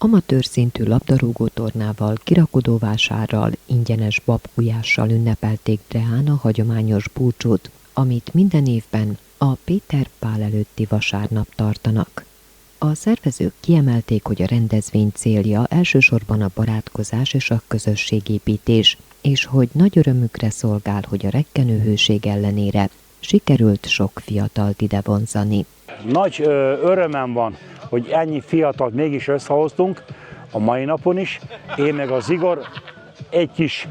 Amatőr szintű labdarúgótornával, kirakodóvásárral, ingyenes babgulyással ünnepelték Dreán a hagyományos búcsút, amit minden évben a Péter Pál előtti vasárnap tartanak. A szervezők kiemelték, hogy a rendezvény célja elsősorban a barátkozás és a közösségépítés, és hogy nagy örömükre szolgál, hogy a rekkenő hőség ellenére sikerült sok fiatalt ide vonzani. Nagy örömem van, hogy ennyi fiatalt mégis összehoztunk a mai napon is. Én meg az Igor egy kis,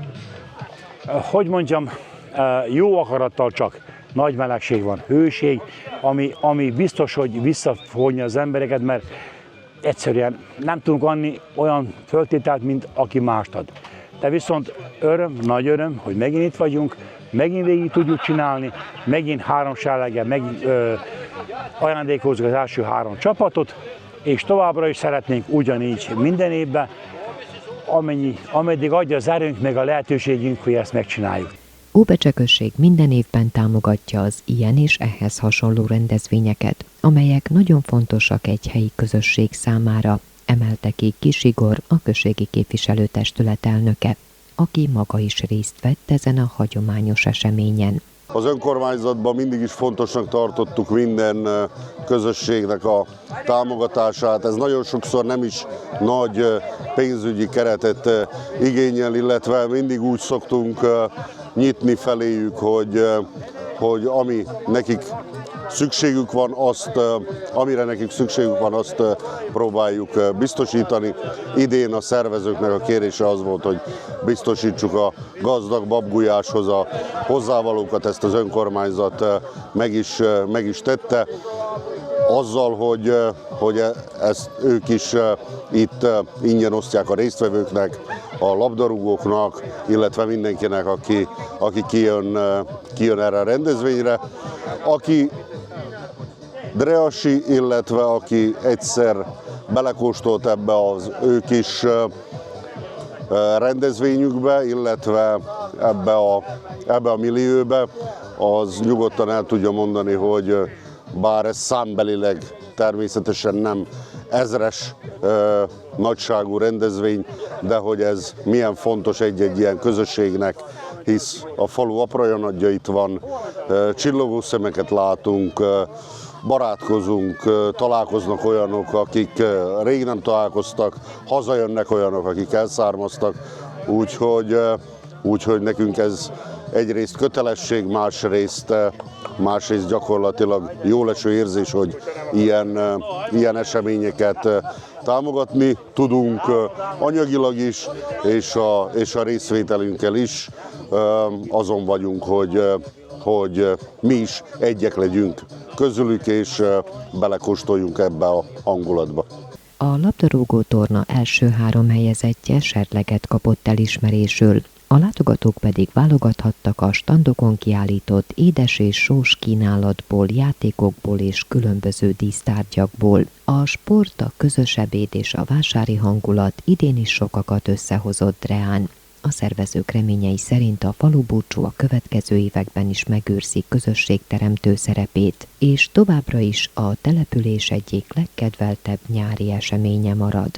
jó akarattal csak. Nagy melegség van, hőség, ami biztos, hogy visszafonja az embereket, mert egyszerűen nem tudunk adni olyan föltételt, mint aki mást ad. De viszont nagy öröm, hogy megint itt vagyunk, megint végig tudjuk csinálni, megint háromsáleggel, megint ajándékozzuk az első 3 csapatot, és továbbra is szeretnénk ugyanígy minden évben, ameddig adja az erőnk, meg a lehetőségünk, hogy ezt megcsináljuk. Óbecse község minden évben támogatja az ilyen és ehhez hasonló rendezvényeket, amelyek nagyon fontosak egy helyi közösség számára, emelte ki Kis Igor, a községi képviselőtestület elnöke, aki maga is részt vett ezen a hagyományos eseményen. Az önkormányzatban mindig is fontosnak tartottuk minden közösségnek a támogatását. Ez nagyon sokszor nem is nagy pénzügyi keretet igényel, illetve mindig úgy szoktunk nyitni feléjük, hogy ami nekik szükségük van, amire nekik szükségük van, azt próbáljuk biztosítani. Idén a szervezőknek a kérése az volt, hogy biztosítsuk a gazdag babgulyáshoz a hozzávalókat, ezt az önkormányzat meg is tette. Azzal, hogy ezt ők is itt ingyen osztják a résztvevőknek, a labdarúgóknak, illetve mindenkinek, aki kijön erre a rendezvényre. Aki dreasi, illetve aki egyszer belekóstolt ebbe az ő kis rendezvényükbe, illetve ebbe a millióbe, az nyugodtan el tudja mondani, hogy bár ez számbelileg természetesen nem ezres nagyságú rendezvény, de hogy ez milyen fontos egy-egy ilyen közösségnek, hisz a falu apraja nagyja itt van, csillogó szemeket látunk, barátkozunk, találkoznak olyanok, akik rég nem találkoztak, hazajönnek olyanok, akik elszármaztak, úgyhogy nekünk ez egyrészt kötelesség, másrészt gyakorlatilag jóleső érzés, hogy ilyen eseményeket támogatni tudunk anyagilag is, és a részvételünkkel is. Azon vagyunk, hogy mi is egyek legyünk közülük, és belekóstoljunk ebbe a hangulatba. A labdarúgó torna első 3 helyezettje serleget kapott elismerésül, a látogatók pedig válogathattak a standokon kiállított édes és sós kínálatból, játékokból és különböző dísztárgyakból. A sport, a közös ebéd és a vásári hangulat idén is sokakat összehozott Dreán. A szervezők reményei szerint a falubúcsú a következő években is megőrzi közösségteremtő szerepét, és továbbra is a település egyik legkedveltebb nyári eseménye marad.